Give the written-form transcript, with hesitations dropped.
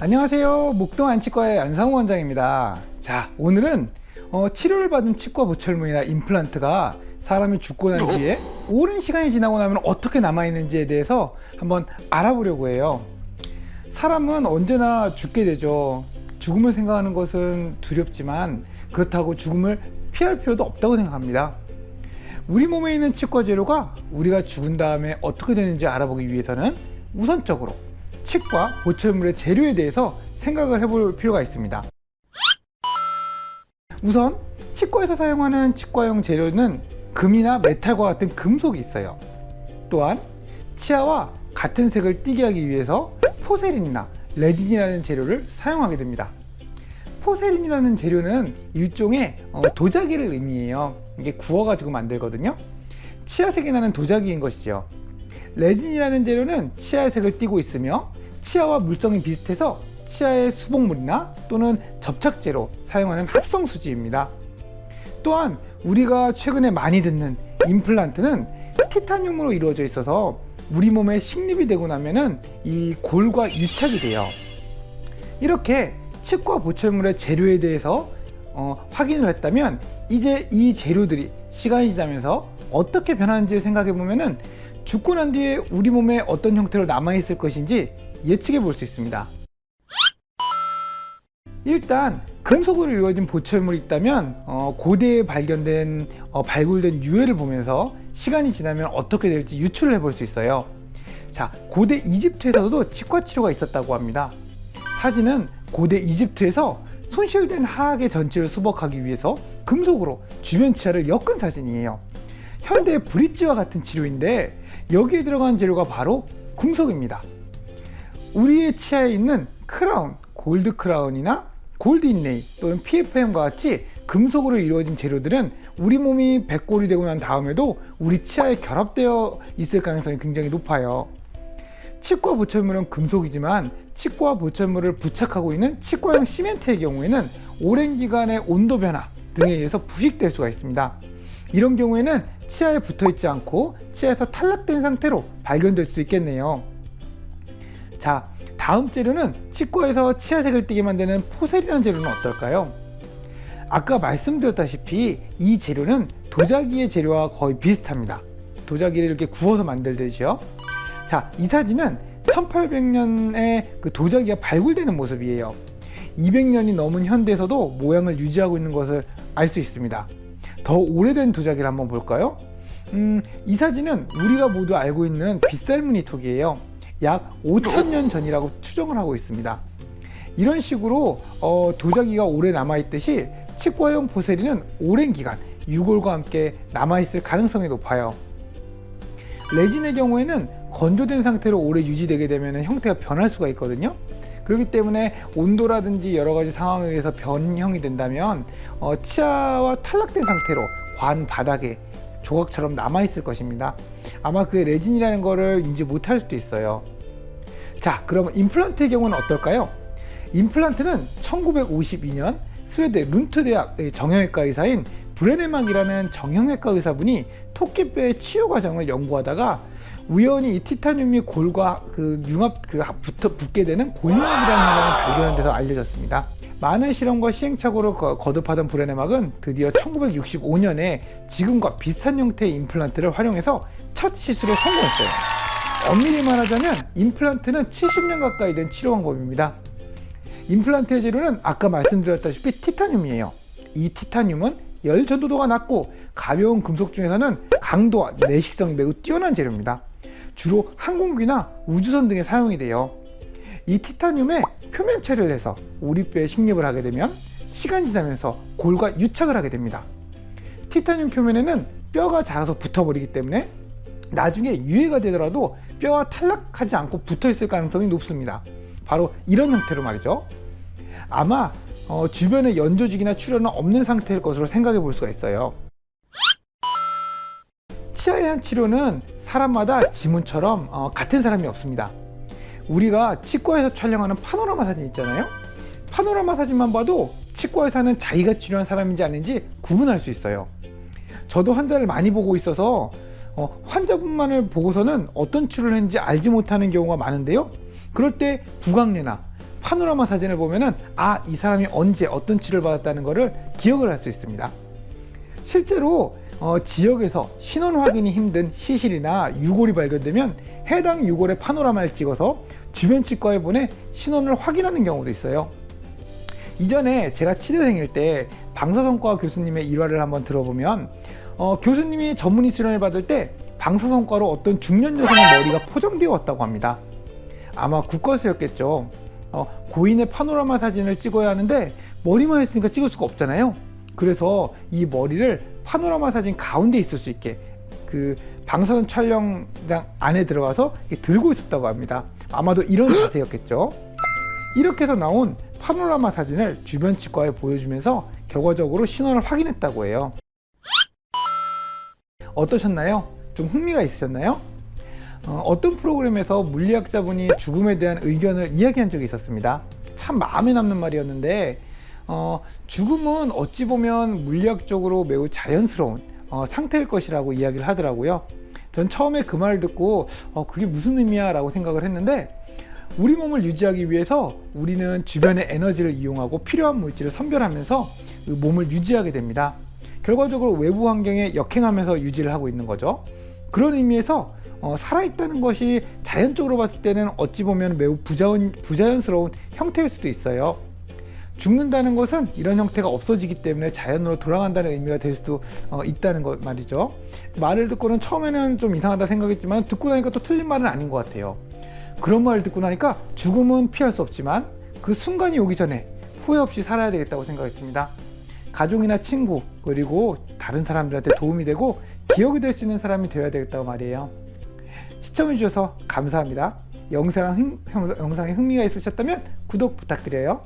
안녕하세요. 목동 안치과의 안상우 원장입니다. 자, 오늘은 치료를 받은 치과 보철물이나 임플란트가 사람이 죽고 난 뒤에 오랜 시간이 지나고 나면 어떻게 남아있는지에 대해서 한번 알아보려고 해요. 사람은 언제나 죽게 되죠. 죽음을 생각하는 것은 두렵지만 그렇다고 죽음을 피할 필요도 없다고 생각합니다. 우리 몸에 있는 치과 재료가 우리가 죽은 다음에 어떻게 되는지 알아보기 위해서는 우선적으로 치과 보철물의 재료에 대해서 생각을 해볼 필요가 있습니다. 우선 치과에서 사용하는 치과용 재료는 금이나 메탈과 같은 금속이 있어요. 또한 치아와 같은 색을 띠게 하기 위해서 포세린이나 레진이라는 재료를 사용하게 됩니다. 포세린이라는 재료는 일종의 도자기를 의미해요. 이게 구워가지고 만들거든요. 치아색이 나는 도자기인 것이죠. 레진이라는 재료는 치아의 색을 띠고 있으며 치아와 물성이 비슷해서 치아의 수복물이나 또는 접착제로 사용하는 합성수지입니다. 또한 우리가 최근에 많이 듣는 임플란트는 티타늄으로 이루어져 있어서 우리 몸에 식립이 되고 나면은 이 골과 유착이 돼요. 이렇게 치과 보철물의 재료에 대해서 확인을 했다면 이제 이 재료들이 시간이 지나면서 어떻게 변하는지 생각해 보면은 죽고 난 뒤에 우리 몸에 어떤 형태로 남아있을 것인지 예측해 볼 수 있습니다. 일단 금속으로 이루어진 보철물이 있다면 고대에 발굴된 유해를 보면서 시간이 지나면 어떻게 될지 유추를 해볼 수 있어요. 자, 고대 이집트에서도 치과 치료가 있었다고 합니다. 사진은 고대 이집트에서 손실된 하악의 전치를 수복하기 위해서 금속으로 주변 치아를 엮은 사진이에요. 현대의 브릿지와 같은 치료인데 여기에 들어간 재료가 바로 금속입니다. 우리의 치아에 있는 크라운, 골드 크라운이나 골드 인레이 또는 PFM과 같이 금속으로 이루어진 재료들은 우리 몸이 백골이 되고 난 다음에도 우리 치아에 결합되어 있을 가능성이 굉장히 높아요. 치과 보철물은 금속이지만 치과 보철물을 부착하고 있는 치과용 시멘트의 경우에는 오랜 기간의 온도 변화 등에 의해서 부식될 수가 있습니다. 이런 경우에는 치아에 붙어있지 않고 치아에서 탈락된 상태로 발견될 수 있겠네요. 자, 다음 재료는 치과에서 치아색을 띠게 만드는 포세린이라는 재료는 어떨까요? 아까 말씀드렸다시피 이 재료는 도자기의 재료와 거의 비슷합니다. 도자기를 이렇게 구워서 만들듯이요. 자, 이 사진은 1800년에 그 도자기가 발굴되는 모습이에요. 200년이 넘은 현대에서도 모양을 유지하고 있는 것을 알 수 있습니다. 더 오래된 도자기를 한번 볼까요? 이 사진은 우리가 모두 알고 있는 빗살무늬 톡이에요. 약 5000년 전이라고 추정을 하고 있습니다. 이런 식으로 도자기가 오래 남아있듯이 치과용 포세린은 오랜 기간 유골과 함께 남아있을 가능성이 높아요. 레진의 경우에는 건조된 상태로 오래 유지되게 되면 형태가 변할 수가 있거든요. 그렇기 때문에 온도라든지 여러 가지 상황에 의해서 변형이 된다면 치아와 탈락된 상태로 관 바닥에 조각처럼 남아있을 것입니다. 아마 그게 레진이라는 거를 인지 못할 수도 있어요. 자, 그럼 임플란트의 경우는 어떨까요? 임플란트는 1952년 스웨드 룬트 대학의 정형외과 의사인 브레네막이라는 정형외과 의사분이 토끼뼈의 치유 과정을 연구하다가 우연히 이 티타늄이 골과 붙게 되는 골융합이라는 현상을 발견한 데서 알려졌습니다. 많은 실험과 시행착오를 거듭하던 브레네막은 드디어 1965년에 지금과 비슷한 형태의 임플란트를 활용해서 첫 시술에 성공했어요. 엄밀히 말하자면 임플란트는 70년 가까이 된 치료 방법입니다. 임플란트의 재료는 아까 말씀드렸다시피 티타늄이에요. 이 티타늄은 열 전도도가 낮고 가벼운 금속 중에서는 강도와 내식성이 매우 뛰어난 재료입니다. 주로 항공기나 우주선 등에 사용이 돼요. 이 티타늄에 표면체를 해서 우리 뼈에 식립을 하게 되면 시간이 지나면서 골과 유착을 하게 됩니다. 티타늄 표면에는 뼈가 자라서 붙어버리기 때문에 나중에 유해가 되더라도 뼈가 탈락하지 않고 붙어있을 가능성이 높습니다. 바로 이런 형태로 말이죠. 아마 주변에 연조직이나 출혈은 없는 상태일 것으로 생각해 볼 수가 있어요. 치아에 대한 치료는 사람마다 지문처럼 같은 사람이 없습니다. 우리가 치과에서 촬영하는 파노라마 사진 있잖아요. 파노라마 사진만 봐도 치과의사는 자기가 치료한 사람인지 아닌지 구분할 수 있어요. 저도 환자를 많이 보고 있어서 환자분만을 보고서는 어떤 치료를 했는지 알지 못하는 경우가 많은데요. 그럴 때 구강내나 파노라마 사진을 보면은 이 사람이 언제 어떤 치료를 받았다는 것을 기억을 할 수 있습니다. 실제로 지역에서 신원 확인이 힘든 시실이나 유골이 발견되면 해당 유골의 파노라마를 찍어서 주변 치과에 보내 신원을 확인하는 경우도 있어요. 이전에 제가 치대생일 때 방사선과 교수님의 일화를 한번 들어보면 교수님이 전문의 수련을 받을 때 방사선과로 어떤 중년 여성의 머리가 포장되어 왔다고 합니다. 아마 국과수였겠죠. 고인의 파노라마 사진을 찍어야 하는데 머리만 했으니까 찍을 수가 없잖아요. 그래서 이 머리를 파노라마 사진 가운데 있을 수 있게 그 방사선 촬영장 안에 들어가서 들고 있었다고 합니다. 아마도 이런 자세였겠죠. 이렇게 해서 나온 파노라마 사진을 주변 치과에 보여주면서 결과적으로 신원을 확인했다고 해요. 어떠셨나요? 좀 흥미가 있으셨나요? 어떤 프로그램에서 물리학자분이 죽음에 대한 의견을 이야기한 적이 있었습니다. 참 마음에 남는 말이었는데 죽음은 어찌 보면 물리학적으로 매우 자연스러운 상태일 것이라고 이야기를 하더라고요. 전 처음에 그 말을 듣고 그게 무슨 의미야 라고 생각을 했는데, 우리 몸을 유지하기 위해서 우리는 주변의 에너지를 이용하고 필요한 물질을 선별하면서 그 몸을 유지하게 됩니다. 결과적으로 외부 환경에 역행하면서 유지를 하고 있는 거죠. 그런 의미에서 살아있다는 것이 자연적으로 봤을 때는 어찌 보면 매우 부자연스러운 형태일 수도 있어요. 죽는다는 것은 이런 형태가 없어지기 때문에 자연으로 돌아간다는 의미가 될 수도 있다는 것 말이죠. 말을 듣고는 처음에는 좀 이상하다 생각했지만 듣고 나니까 또 틀린 말은 아닌 것 같아요. 그런 말을 듣고 나니까 죽음은 피할 수 없지만 그 순간이 오기 전에 후회 없이 살아야 되겠다고 생각했습니다. 가족이나 친구 그리고 다른 사람들한테 도움이 되고 기억이 될 수 있는 사람이 되어야 되겠다고 말이에요. 시청해 주셔서 감사합니다. 영상에 흥미가 있으셨다면 구독 부탁드려요.